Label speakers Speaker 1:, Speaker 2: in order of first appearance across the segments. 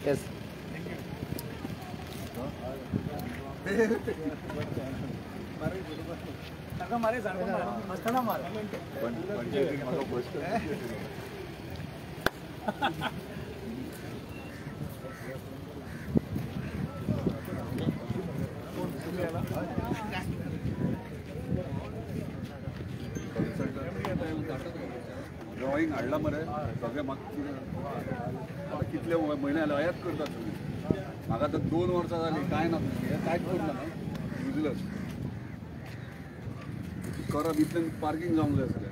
Speaker 1: Yes.
Speaker 2: Drawing हाडला मरे सगळे म्हाका कितले म्हयने जाले आयात करता तुमी म्हाका आतां 2 वर्सां जालीं कांय ना तुमी कांयच करना न्हू युजलस करप इतलें पार्किंग जावंक जाय आसलें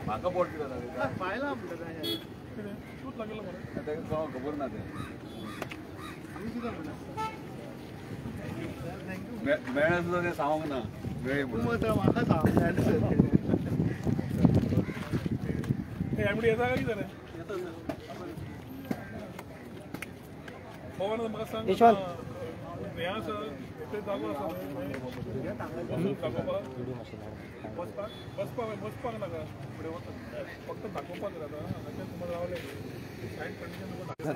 Speaker 2: म्हाका बोट कितें पायला ताका खबर ना तें मेळ्ळें सुद्दां तें सांगूंक ना मेळ्ळें म्हणून म्हाका सांग येता काय कितें येता पवन म्हाका सांग हें आसा ते जागो आसा बसपाक नाका फुडें वता फक्त दाखोवपाक जाता हांगाच्यान तुमकां रावले सायड कंडिशन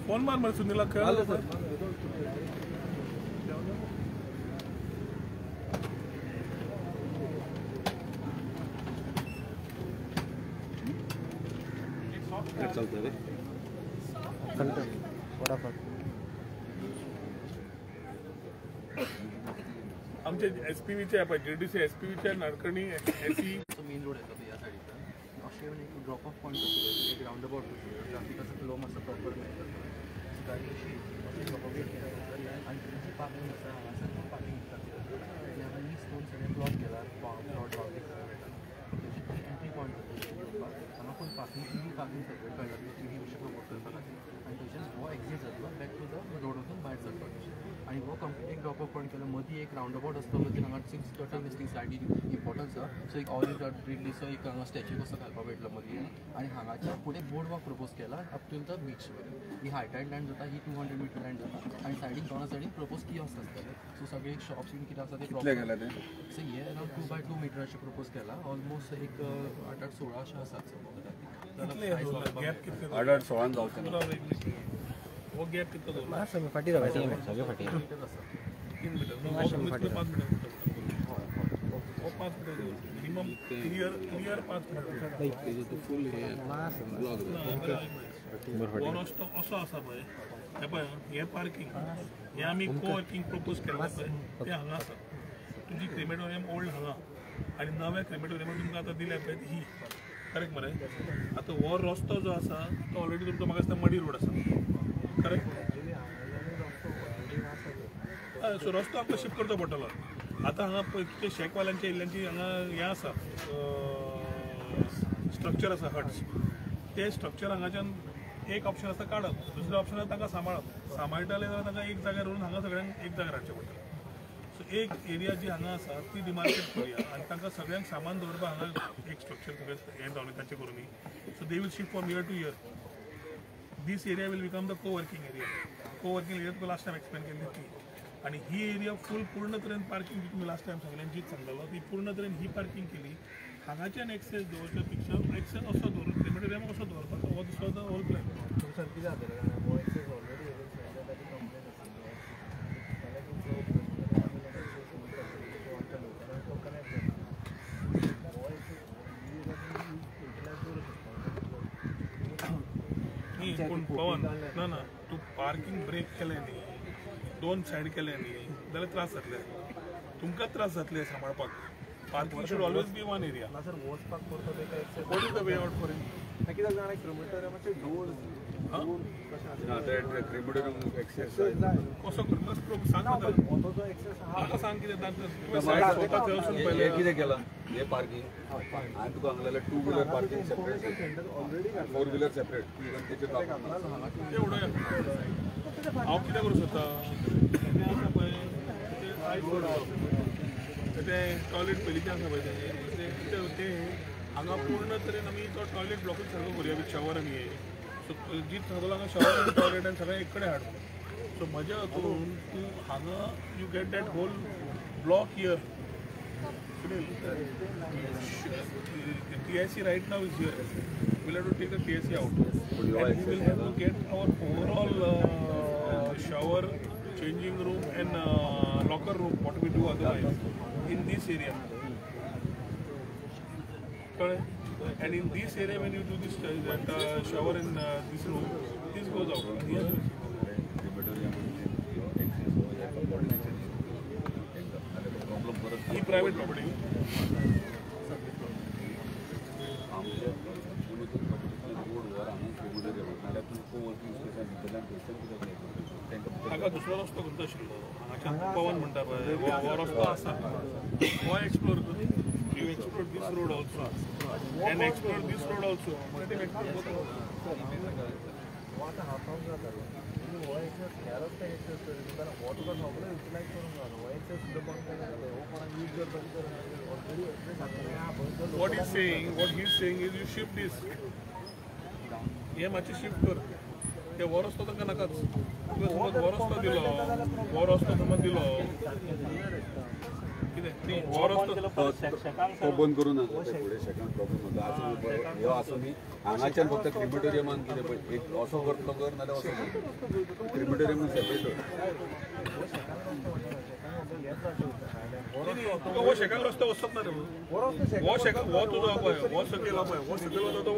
Speaker 2: फोन मार मरे सुनीलाक चलते रे आमचे एसपीव्हीचे जेडीसी एसपीव्हीच्या नाडकर्णी एसी
Speaker 3: मेन रोड येता ह्या सायडीच्यान अशें एक ड्रॉप ऑफ पॉयंट आसलो एक राउंड अबाउट ट्राफिकाचो फ्लो मातसो प्रॉपर मेळटा गाडी अशी प्रोपोगेट केला आनी तुमची पार्किंग आसा हांगासर पार्किंग आनी आमी स्टोन सगळे ब्लॉक केला प्लॉट पावतीक एंट्री पॉयंट हांगा पूण पार्किंग टिवी पार्किंग सेपरेट काडला टिवी अशें प्रमोट करपा खातीर आनी थंयच्यान हो एक्झीट जातलो बॅक टू द रोड वचून भायर सरपाक आनी हो कंप्लीट एक ड्रॉप ऑफ पॉयंट केलो मदीं एक राउंड अबाउट आसलो मदीं हांगा 6 टोटल दिसतींग सायडीन इम्पॉर्टन्स आसा सो एक ऑल रिलीसो एक हांगा स्टॅच्यू कसो घालपाक मेळटलो मदीं आनी हांगाच्या फुडें बोर्ड वॉक प्रपोज केला अप टू द बीच ही हायटायड लँड जाता ही 200 मीटर लँड जाता आनी सायडीन दोना सायडीन प्रपोज कियोस्क आसतले सो सगळे शॉप्स बीन कितें आसा ते प्रॉपर सो हे अरावंड 2 बाय 2 मीटर अशें प्रपोज केला ऑलमोस्ट एक 8-16 अशें आसात
Speaker 2: आठ 16 जावचें
Speaker 3: वो गॅप कितलो दवरला
Speaker 1: सगळे फाटी रावता सगळे फाटी
Speaker 3: 3 मीटर 5 मीटर वो 5 meter minimum clear 5 meter
Speaker 2: full
Speaker 3: रस्तो असो आसा पळय हे पळय हे पार्किंग हे आमी कोवर्किंग प्रपोज केला पळय ते हांगा आसा तुमची क्रेमेटोरियम ओल्ड हांगा आनी नव्या क्रेमेटोरियमाक तुमकां आतां दिल्या पळय ही करेक्ट मरे आतां हो रस्तो जो आसा तो ऑलरेडी तुमकां म्हाका दिसता मडी रोड आसा करेक्ट सो रस्तो आमकां शिफ्ट करचो पडटलो आतां हांगा पळय शेकवाल्यांच्या इल्ल्यांची हांगा हें आसा स्ट्रक्चर आसा हट्स ते स्ट्रक्चर हांगाच्यान एक ऑप्शन आसा काडप दुसरें ऑप्शन आसा तांकां सांबाळटाले जाल्यार तांकां एक जाग्यार व्हरून हांगा सगळ्यांक एक जाग्यार हाडचें पडटलें सो एक एरिया जी हांगा आसा ती डिमार्केट करुया आनी तांकां सगळ्यांक सामान दवरपाक हांगा एक स्ट्रक्चर सगळें हें जावन तांचें करूनी so they will shift from year to year this area will become the coworking area तुका लास्ट टायम एक्सप्लेन केल्ली ती आनी ही एरिया फूल पूर्ण तरेन पार्किंग तुमी लास्ट टायम सांगलें जीत सांगलेलो ती पूर्ण तरेन ही पार्किंग केली हांगाच्यान एक्सेस दवरच्या पेक्षा एक्सेस असो दवरून क्रेमेटोरियम असो दवरपाचो हो दिसलो द होल प्लॅन
Speaker 1: सर कितें जातलें हो एक्सेस ऑलरेडी
Speaker 3: पूण पवन ना तूं पार्किंग ब्रेक केलें न्ही 2 सायड केलें न्ही जाल्यार त्रास जातले तुमकां त्रास जातले सांबाळपाक parking should always be one area
Speaker 1: ना सर वचपाक करता तेका access
Speaker 3: what is the way out for it
Speaker 1: कित्याक जाणां क्रेमेटोरियमाचे डोर्स
Speaker 2: क्रिमिटोरियम एक्सेस
Speaker 4: कसो करता सांग म्हाका सांग कितें
Speaker 2: कितें केलां हे पार्किंग हांवें तुका सांगलेलें 2 wheeler parking separate 4 wheeler separate तेचेर
Speaker 4: एवढं हांव कितें करूं सोदता ते टॉयलेट पयलींचे आसा पळय ते हांगा पूर्ण तरेन आमी तो टॉयलेट ब्लॉकूच सारको करुया विथ शॉवर आनी हे सो जीत सांगलो हांगा शॉवर आनी टॉयलेट आनी सगळें एक कडेन हाड सो मजा हातून तूं हांगा you get that whole block here TIC right now is here. We'll have to take the TIC out. And we will have to get our overall shower, changing room and locker room, what we do otherwise, in this area. Correct? And in this area when you do this shower in this room, this goes out. Here. He private property. हाका दुसरो रस्तो करता आशिल्लो हांगाच्यान पवन म्हणटा पळय हो रस्तो आसा हो एक्सप्लोर कर you explore this road also and explore this road also
Speaker 1: आतां हांव जाता हो एक्सेस ह्या रस्त्याक एक्सेस करीत कारण हो तुका सगळें युटिलायज करूंक जाय हो एक्सेस सुद्दां बंद करता हो कोणाक यूज करपाक already access
Speaker 4: what he is saying is you shift this हे मातशें शिफ्ट कर ते हो रस्तो तांकां नाकाच तुवें समज हो रस्तो दिलो कितें ती हो रस्तो
Speaker 2: तो बंद करूं ना फुडें सेकंड प्रॉब्लम जाता ह्यो आसूं न्ही हांगाच्यान फक्त क्रिमिटोरियमान कितें पळय एक असो करतलो कर नाल्यार असो कर क्रिमिटोरियम सेपरेट
Speaker 4: तुका हो शेकाक रस्तो वचत ना रे हो शेकाक हो तुजो पळय हो सकयल वता तो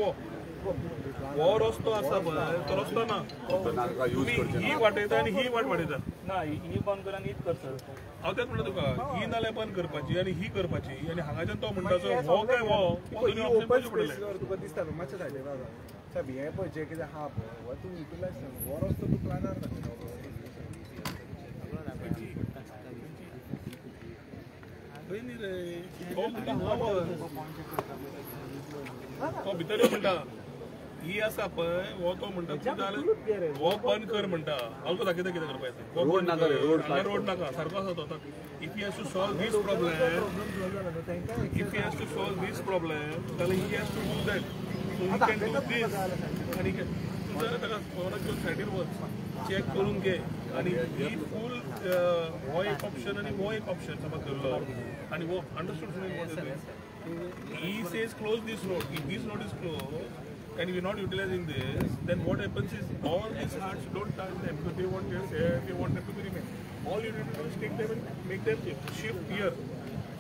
Speaker 4: हो रस्तो आसा पळय तो रस्तो ना तुमी ही वाटयता आनी ही वाट वाटयता
Speaker 3: ना ही बंद कर आनी हीच कर सर
Speaker 4: हांव तेच म्हणटा तुका ही नाल्यार बंद करपाची आनी ही करपाची आनी हांगाच्यान तो म्हणटा हो काय हो दोनी ऑप्शन पयचे पडले
Speaker 1: तुका दिसता न्हू मातशें सायडीन रावता साहेब हें पळय जें कितें आहा पळय हो तूं युटिलायज कर हो रस्तो तूं प्लॅनार घातलो
Speaker 4: खंय न्ही रे हो म्हणटा तो भितर म्हणटा ही आसा पळय हो तो म्हणटा तूं जाल्यार हो बंद कर म्हणटा हांव तुका दाखयता कितें करपाचें रोड नाका रोड नाका सारको आसा तो if he has to solve this problem जाल्यार he has to do that so he can do this आनी तूं जाल्यार ताका फोनाक घेवन सायडीर वच चॅक करून घे आनी ही फूल हो एक ऑप्शन आनी हो एक ऑप्शन समज धरलो आनी हो understood he says close this road. If this road is closed and we're not utilizing this, then what happens is all these hearts don't touch them because they want them to be remain. All you need to do is take them and make them shift here.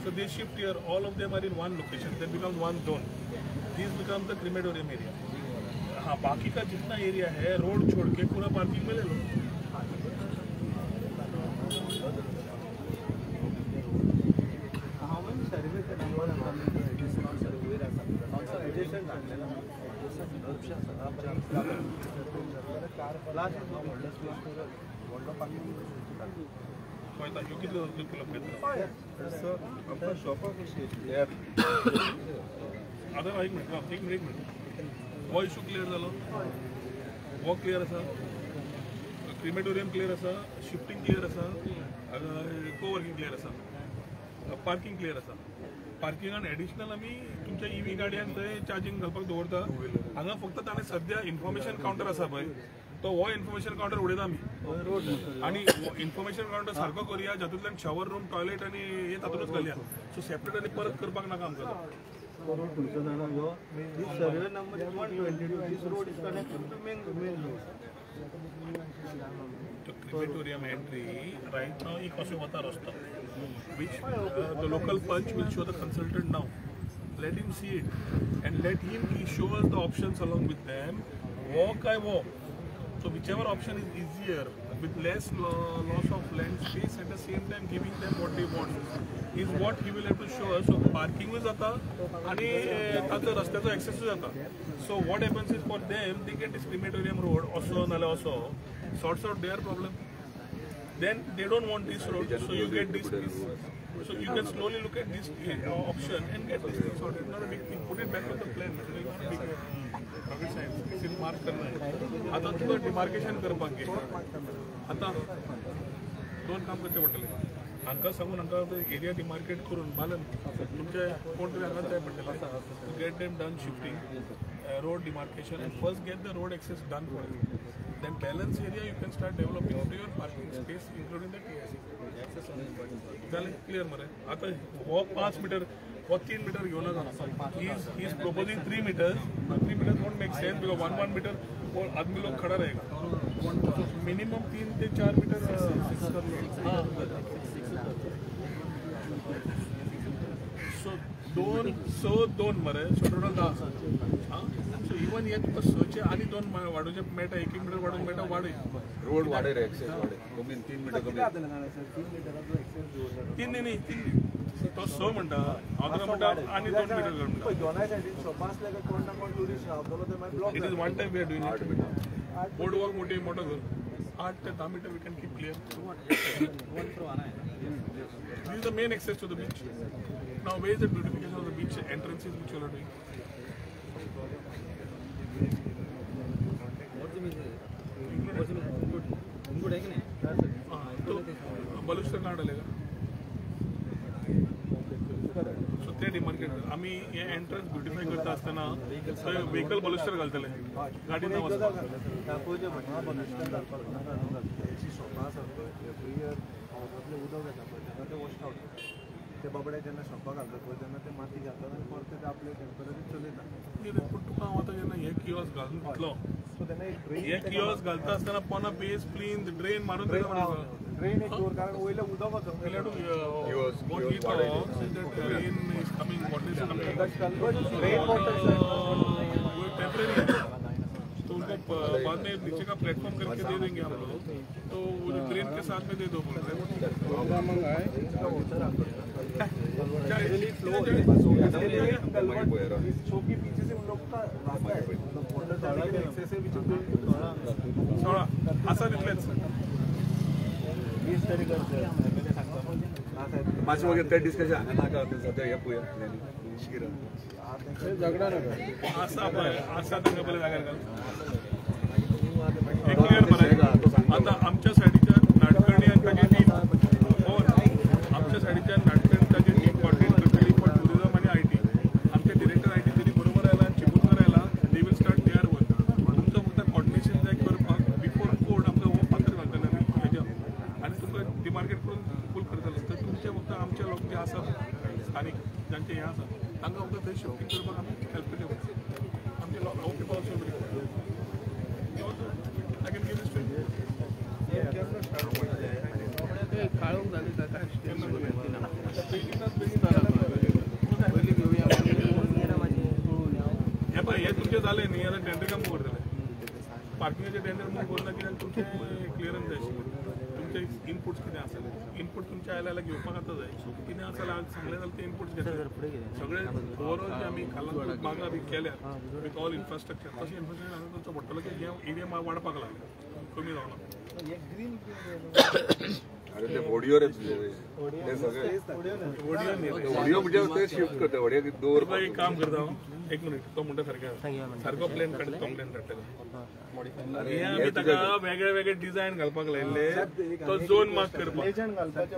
Speaker 4: So they shift here. All of them are in one location. Then becomes one zone. This becomes the crematorium area. हाँ बाकी का जितना area है road छोड़ के पूरा parking में ले low. आता एक मिनिट हो इशू क्लियर जालो हो क्लियर आसा क्रिमेटोरियम क्लियर आसा शिफ्टिंग क्लियर आसा कोवर्किंग क्लियर आसा पार्किंग क्लियर आसा पार्किंगान एडिशनल आमी तुमच्या EV गाडयांक थंय चार्जिंग घालपाक दवरता हांगा फक्त ताणें सद्या इन्फॉर्मेशन कावंटर आसा पळय तो हो इन्फॉर्मेशन कावंटर उडयता आमी आनी इन्फॉर्मेशन कावंटर सारको करुया जातूंतल्यान शॉवर रूम टॉयलेट आनी हे तातूंतच घालया सो सेपरेट आनी परत करपाक नाका आमकां
Speaker 3: survey number 122 this road is connected to main road
Speaker 4: the crematorium entry right now एक असो वता रस्तो which the local punch will show the consultant now let him see it and let him show us the options along with them walk so whichever option is easier with less loss of land space at the same time giving them what they want is what he will have to show us. So parking जाता आणि ताचो रस्त्याचो access जाता. So what happens is for them they get this crematorium road also नाल्या also sorts out their problem. Then they don't want this road, so you get this piece. So you can slowly look at this option and get this thing sorted. Not a big thing. Put it back on the plan. It will not be rocket science. Still mark करना है. आता तुझं demarcation करपाक घे. आता दोन काम करचे पडटले. हांका सांगून हांका एरिया डिमार्केट करून बालन तुमचे कोण तरी हांगा जाय पडटले. To get them done shifting, road demarcation and first get the road access done for it. Then balance area you can start developing into your parking space including the TSC. झाले clear मरे. आता हो 5 meter वो 3 metre घेऊन he is proposing 3 meters. 3 meters won't make sense because 1 meter वो आदमी लोग खड़ा रहेगा. मिनिमम 3 से 4 मीटर फिक्स कर लो. सो दोन मरे सो टोटल 10. सो इवन हे तुका सचे आणि दोन वाडोवचे मेळटा. 1 मीटर वाडोवंक मेळटा वाडय.
Speaker 2: रोड वाडे रे एक्सेस वाडे कमी 3 मीटर कमी
Speaker 1: 3 मीटराचो
Speaker 4: तीन तो 6 म्हणटा हांव तुका म्हणटा आणि 2 मीटर कर म्हणटा.
Speaker 1: दोनाय सायडीन शॉपां असले काय कोण ना कोण टुरिस्ट रावतलो ते मागीर block
Speaker 4: it is one time we are doing 8 meter boardwalk मोठो कर 8 ते 10 meter we can keep clear. This is the main access to the beach. Now where is the beautification of the beach entrances which you are doing? तो बलुस्टर card आलेगा. So ते demarcate आम्ही हे entrance beautify करता असताना vehicle बलुस्टर घालतले गाडी न वचता.
Speaker 1: दाखोवचे म्हणटा बलुस्टर घालपाक नाका. शॉपां आसात एवरी इयर हावसांतलें उदक येता पळय तेन्ना ते वॉश आउट ते बाबडे जेन्ना शॉपां घालतात पळय तेन्ना ते माती घालतात आनी परत ते आपले टेम्पररी चलयता.
Speaker 4: पूण तुका हांव आतां जेन्ना हे किओस्क घालून घेतलो
Speaker 1: सो तेन्ना एक
Speaker 4: हे किओस्क घालता असताना पोना बेस क्लीन ड्रेन मारून
Speaker 1: ड्रेन एक दवर कारण वयले उदक वचोंक
Speaker 4: what he talks is that rain is coming, what is coming,
Speaker 1: rain water
Speaker 4: वो टेम्परेरी है. तो उनको बाद में नीचे का प्लेटफॉर्म करके दे देंगे हम लोग. तो वो जो ट्रेन के साथ में दे दो बोल रहे
Speaker 1: शो के पीछे से उन लोग का रास्ता है वाटर जाने के एक्सेस से बीच में
Speaker 4: थोड़ा असा रिफ्लेक्स
Speaker 1: बीच तरी करते
Speaker 2: मातशें वगैरे ते डिस्कशन हांगा नाका सद्या हे पळय शिर
Speaker 1: झगडा नका
Speaker 4: असा असा तांकां पयलीं जाग्यार घाल. एक क्लियर मरे. आता आमच्या सायडीच्या नाटकर्णी आनी ताजे टीम आमच्या सायडीच्या नाटकर्णी ताजे टीम कॉर्डिनेट करतली फॉर टुरिझम आनी IT. आमचे डिरेक्टर IT तरी बरोबर आयला आनी चिबूरकर आयला. They will start their work. तुमकां फक्त कॉर्डिनेशन जाय करपाक बिफोर कोर्ट आमकां हो पात्र घालतले हेज्या आनी तुमकां डिमार्केट करून फूल करतले. तर तुमचे फक्त आमचे लोक जे आसात स्थानीक जांचे हे आसा तांकां फक्त थंय शिफ्टिंग करपाक आमी हेल्प करता. आमचे लोक हांव people also I can give this to you. काळोख झाली जाता हे पळय हे तुमचे जाले न्ही. आतां टेंडर काम करतले. पार्किंगाचे टेंडर मूव करना कित्याक तुमचे क्लियरन्स जाय आशिल्ले. तुमचे इनपुट्स कितें आसले इनपुट तुमच्या आयला घेवपाक आतां जाय. कितें आसा सांगलें जाल्यार ते इनपुट्स घेतले सगळे ओवरऑल जे आमी खाला बागा बी केल्या विथ ऑल इन्फ्रास्ट्रक्चर तशें इन्फ्रास्ट्रक्चर हांगा करचो पडटलो की हे एरिया वाडपाक लागला कमी जावना.
Speaker 2: अरे ते ऑडिओ रे ते सगळे ऑडिओ म्हणजे ते शिफ्ट करता ऑडिओ दवर
Speaker 4: एक काम करता हांव. एक मिनिट तो म्हणटा सारको प्लॅन काडटा तो प्लॅन काडटलो. हे आमी ताका वेगळे वेगळे डिझायन घालपाक लायिल्ले तो झोन मार्क करपाक.
Speaker 1: एजंट घालपाचे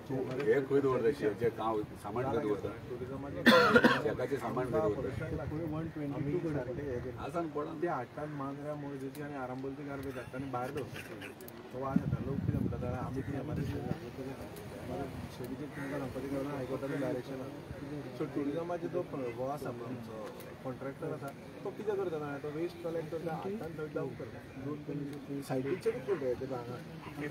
Speaker 2: हे खंय दवरता शेचे काम सामान खंय दवरता शेताचें सामान खंय दवरता
Speaker 1: 122 सारखे
Speaker 2: आसान पडा
Speaker 1: ते हाडटात मांद्र्या मोळजेची आनी आरांबोलची गार्बेज हाडटा आनी भायर दवरतात. तो वास येता लोक कितें म्हणटा जाल्यार आमी ती शेडीचेर तुमकां सांगपाचें कारण हायकोर्टाचें डायरेक्शन सो टुरिजमाचो जो हो आसा पळय आमचो कॉन्ट्रॅक्टर आसा तो कितें करता जाणा तो वेस्ट कलेक्ट करता हातान थंय डावन करता सायटीचेरूच करता तेका हांगा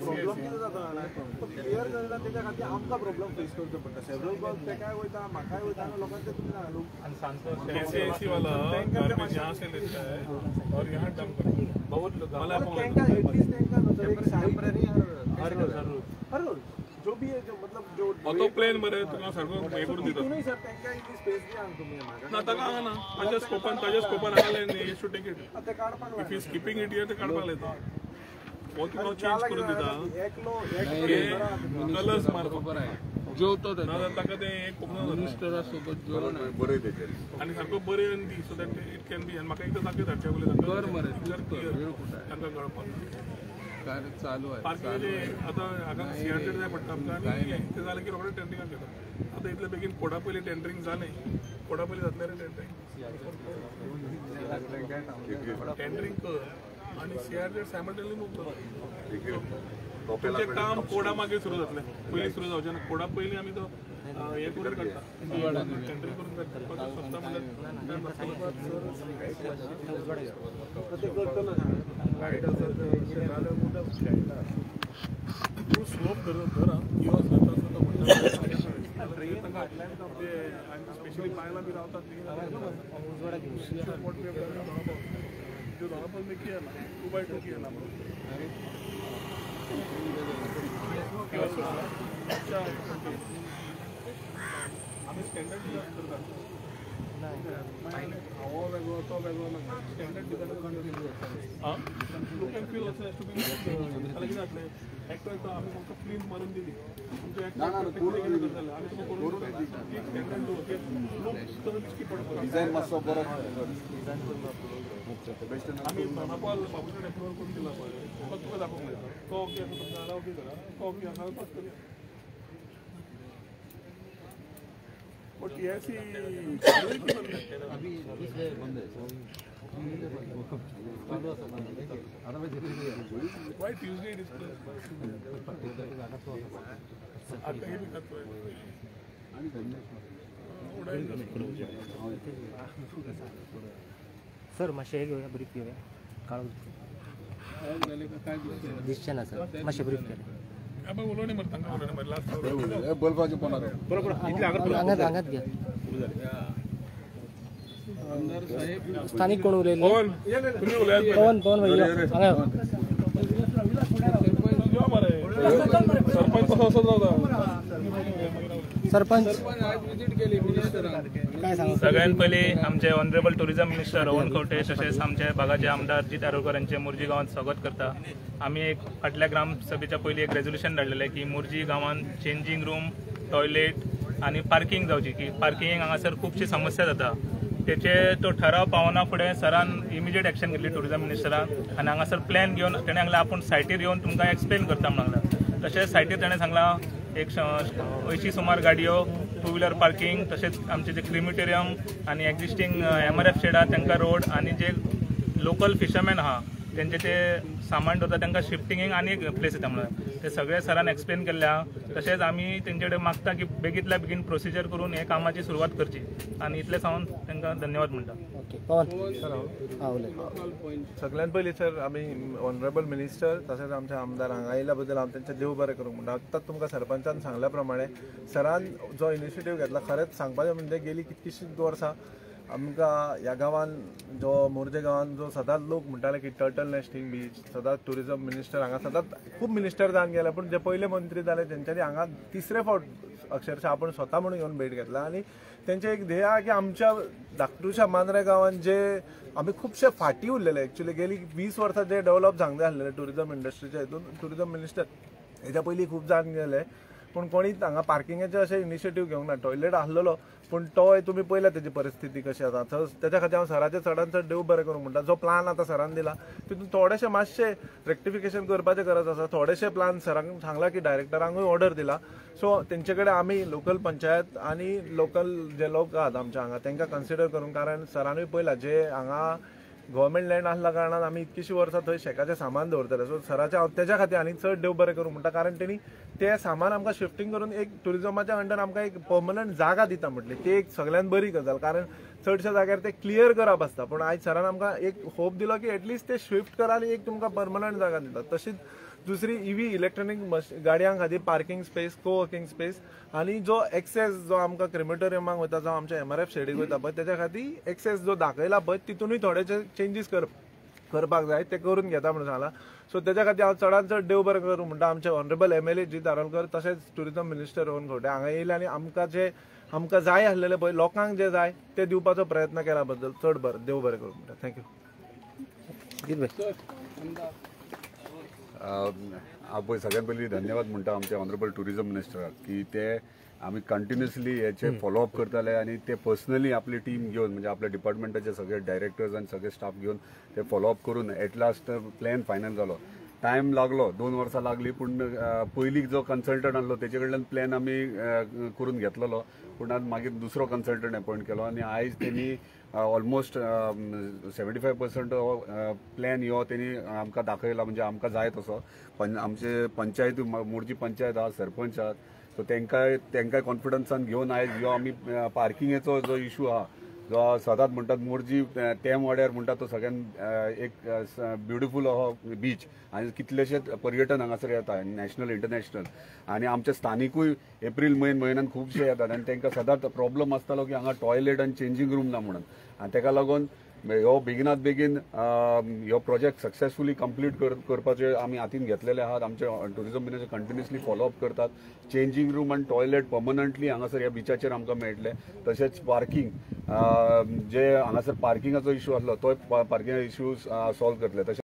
Speaker 1: प्रॉब्लम कितें जाता जाणा तो क्लियर करता तेच्या खातीर आमकां प्रॉब्लम फेस करचो पडटा सेवरल कॉल तेकाय वयता म्हाकाय वयता आनी लोकांचे तुमी जाणा लोक
Speaker 4: ऐसी वाला गार्बेज यहाँ से लेता है और यहाँ डंप करता है बहुत लोग मला
Speaker 1: टैंकर एटलीस्ट टैंकर मतलब एक टेम्पररी हर रोज जो भी है जो मतलब जो
Speaker 4: ऑटो प्लेन मरे तुका सारको हे करून दिता
Speaker 1: नाही सर टँकर इतली स्पेस दी हांगा तुमी म्हाका
Speaker 4: ना ताका हांगा ना ताज्या स्कोपान आले यू शूड टेक इट
Speaker 1: ते काडपाक
Speaker 4: if is keeping it here ते काडपाक लायता हो तुका चेंज करून दिता कलर्स मारतो
Speaker 3: जेवतो
Speaker 4: नाजाल्यार ताका ते एक कोपना
Speaker 3: मिनिस्टरा सोबत जेवण
Speaker 2: बरें तेजेर
Speaker 4: आनी सारको बरें आनी the so that it can be आनी म्हाका एकदां दाखय धाडच्या पयलीं
Speaker 3: कर मरे
Speaker 4: तांकां कळपाक
Speaker 3: कार्य चालू आहे
Speaker 4: पार्किंगाचे आतां हाका सीआरटीर जाय पडटा आमकां आनी ते जालें की रोखडें टेंडरिंगाक घेता आतां इतले बेगीन कोडा पयलीं टेंडरिंग जालें कोडा पयलीं जातलें रे टेंडरिंग कर आनी सीआरटीर सायमल्टेनियसली मूव कर तुमचें काम कोडा मागीर सुरू जातलें पयलीं सुरू जावचें ना कोडा पयलीं आमी तो हे करून काडटा टेंडरिंग करून काडटा स्वता तूं स्लोप धर किओस जाता स्पेशली बायलां बी रावतात जो दोनों में किया ना 2x2 किया ना आम्ही स्टँडर्ड डिझाईन करतात हो वेगळो तो वेगळो नाका स्टँडर्ड डिझाईन हां लूक अँड फील असं टू बी जाल्यार कितें जातलें एकटो आमी तुमकां क्लीन मारून दिली तुमचो एकटो आमी तुमकां करून स्टँडर्ड लूक की पडटा
Speaker 2: डिझायन मातसो बरो
Speaker 4: आमी बाबूल बाबूकडे अप्रूवल करून दिला पळय तो तुका दाखोवंक जाय तो ओके आसा तुमकां जाल्यार ओके करा तो ओके आसा पास करूया बट टीआरसी
Speaker 3: अभी बंद है
Speaker 4: वाय ट्यूजडे डिस्कस आता हे बी करतोय
Speaker 5: सर मातशें हे घेवया ब्रीफ घेवया काळो दिसचें ना सर मातशें ब्रीफ केलें
Speaker 4: आम्ही उलोवणी मरे तांकां उलोवणी मरे लास्ट
Speaker 2: बोलपाचें कोणाक
Speaker 5: हांगात घ्या स्थानिक कोण उलयले
Speaker 4: पवन तुम्ही उलयात
Speaker 5: पवन भैया हांगा
Speaker 4: यो मरे सरपंच कसो असो रावता
Speaker 5: सरपंच
Speaker 6: सगळ्यात पयली आमचे ऑनरेबल टुरिझम मिनिस्टर रवण खंवटे तशेंच आमचे भागाचे आमदार जित आरोकर यांचे मोरजी गांवांत स्वागत करता आमी एक फाटल्या ग्रामसभेच्या पयलीं एक रेजोल्युशन धाडलेलें की मोरजी गांवांत चेंजिंग रूम टॉयलेट आनी पार्किंग जावची की पार्किंग हांगासर खुबशी समस्या जाता तेचे तो ठराव पावना फुडें सरान इमिजिएट एक्शन घेतली टुरिझम मिनिस्टरान आनी हांगासर प्लॅन घेवन तेणें सांगलां आपूण सायटीर येवन तुमकां एक्सप्लेन करता म्हणून सांगलां तशेंच सायटीर तेणें सांगलां एक 80 सुमार गाडयो 2 व्हिलर पार्किंग तशेंच आमचे जे क्रिमिटेरियम आनी एक्झिस्टिंग MRF शेड आहा तांकां रोड आनी जे लोकल फिशरमॅन आहा तेंचे ते सामान दवरता तांकां शिफ्टिंगेक आनी एक प्लेस येता म्हणून ते सगळे सरान एक्सप्लेन केल्ले आहा तशेंच आमी तेंचे कडेन मागता की बेगींतल्या बेगीन प्रोसिजर करून हे कामाची सुरवात करची आनी इतले सांगून तांकां धन्यवाद म्हणटा
Speaker 5: ओके पवन हां उलय
Speaker 1: सगळ्यात पयलीं सर आमी ऑनरेबल मिनिस्टर तशेंच आमचे आमदार हांगा आयिल्ल्या बद्दल हांव तेंचे देव बरें करूंक म्हणटा आतां तुमकां सरपंचान सांगल्या प्रमाणे सरान जो इनिशिएटीव घेतला खरेंच सांगपाचें म्हणजे गेली कितकीशींच वर्सां आमकां ह्या गांवांत जो मोरजे गांवांत जो सदांच लोक म्हणटाले की टर्टल नेस्टिंग बीच सदांच टुरिझम मिनिस्टर हांगा सदांच खूब मिनिस्टर जावन गेले पूण जे पयले मंत्री जाले तेंच्यांनी हांगा तिसरे फावट अक्षरशः आपण स्वता म्हणून येवन भेट घेतला आनी तेंचें एक ध्येय आहा की आमच्या धाकटुशा मांद्रे गांवांत जे आमी खुबशे फाटीं उरलेले एक्चुअली गेली 20 वर्सां जे डेव्हलप जावंक जाय आसलेले टुरिझम इंडस्ट्रीच्या हितून टुरिझम मिनिस्टर हेच्या पयलीं खूब जावन गेले पूण कोणीच हांगा पार्किंगाचे अशें इनिशिएटीव घेवंक ना टॉयलेट आसलेलो पूण तोय तुमी पळयला तेजी परिस्थिती कशी आसा तेच्या खातीर हांव सराचे चडांत चड देव बरें करूं म्हणटा जो प्लान आतां सरान दिला तितून थोडेशे मातशे रेक्टिफिकेशन करपाचें गरज आसा थोडेशे प्लान सरांक सांगला की डायरेक्टरांकूय ऑर्डर दिला सो तेंचे कडेन आमी लोकल पंचायत आनी लोकल जे लोक आहात आमच्या हांगा तांकां कन्सिडर करून कारण सरानूय पळयला जे हांगा गव्हर्मेंट लँड आसल्या कारणान आमी इतकीशी वर्सां थंय शेकाचें सामान दवरतले. सो सराच्या हांव तेच्या खातीर आनी चड देव बरें करूं म्हणटा, कारण तेणी ते सामान आमकां शिफ्टिंग करून एक टुरिजमाच्या अंडर आमकां एक पर्मनंट जागा दिता म्हटली. ती एक सगळ्यान बरी गजाल, कारण चडशा जाग्यार ते क्लियर करप आसता. पूण आयज सरान आमकां एक होप दिलो की एटलिस्ट ते शिफ्ट करा आनी एक तुमकां पर्मनंट जागा दिता. तशीच दुसरी ईव्ही इलेक्ट्रॉनिक गाडयांक खातीर पार्किंग स्पेस, को वर्किंग स्पेस आनी जो एक्सेस जो आमकां क्रिमेटोरियमाक वयता, जो आमच्या MRF शेडीक वयता पळय, त्याच्या खातीर एक्सेस जो दाखयला पळय तितूनय थोडेशे चेंजीस करपाक जाय, ते करून घेता म्हणून सांगला. सो त्याच्या खातीर हांव चडांत चड देव बरें करूं म्हणटा आमचे ऑनरेबल MLA जी धारोलकर, तशेंच टुरिजम मिनिस्टर रोहन खंवटे हांगा येयले आनी आमकां जाय आसलेले पळय, लोकांक जे जाय ते दिवपाचो प्रयत्न केला बद्दल चड बरें देव बरें करूं म्हणटा. थँक्यू.
Speaker 2: हांव पळय सगळ्यात पयलीं धन्यवाद म्हणटा आमच्या ऑनरेबल टुरिजम मिनिस्टराक की ते आमी कंटिन्युअसली हेचे फॉलोअप करताले आनी ते पर्सनली आपली टीम घेवन म्हणजे आपल्या डिपार्टमेंटाचे सगळे डायरेक्टर्स आनी सगळे स्टाफ घेवन ते फॉलोअप करून एट लास्ट प्लॅन फायनल जालो. टायम लागलो, 2 वर्सां लागली, पूण पयलीं जो कन्सल्टंट आसलो तेचे कडल्यान प्लॅन आमी करून घेतलेलो. पूण आतां मागीर दुसरो कन्सल्टंट अपॉयंट केलो आनी आयज तेणी ऑलमोस्ट 75% प्लॅन हो तेणी आमकां दाखयला, म्हणजे आमकां जाय तसो. आमचे पंचायत मोरजी पंचायत आहा, सरपंच आहात, सो तेंकाय कॉन्फिडन्सान घेवन आयज जो आमी पार्किंगेचो जो इशू आहा, जो सदांच म्हणटात मोरजी तेम वाड्यार म्हणटा तो सगळ्यान एक ब्युटिफूल अहो बीच आनी कितलेशेच पर्यटन हांगासर येता, नॅशनल इंटरनॅशनल, आनी आमचे स्थानिकूय एप्रील म्हयन्यान खुबशे येतात आनी तांकां सदांच प्रॉब्लम आसतालो की हांगा टॉयलेट आनी चेंजींग रूम ना म्हणून. आनी ताका लागून ह्यो बेगिनात बेगीन ह्यो प्रोजेक्ट सक्सेसफुली कंप्लीट करपाचे आमी हातीन घेतलेले आहात. आमचे टुरिजम मिनिस्टर कंटिन्युअसली फॉलोअप करतात. चेंजींग रूम आनी टॉयलेट पर्मनंटली हांगासर ह्या बिचाचेर आमकां मेळटले. तशेंच पार्किंग जे हांगासर पार्किंगाचो इशू आसलो तो पार्किंगा इशू सॉल्व करतले. तशेंच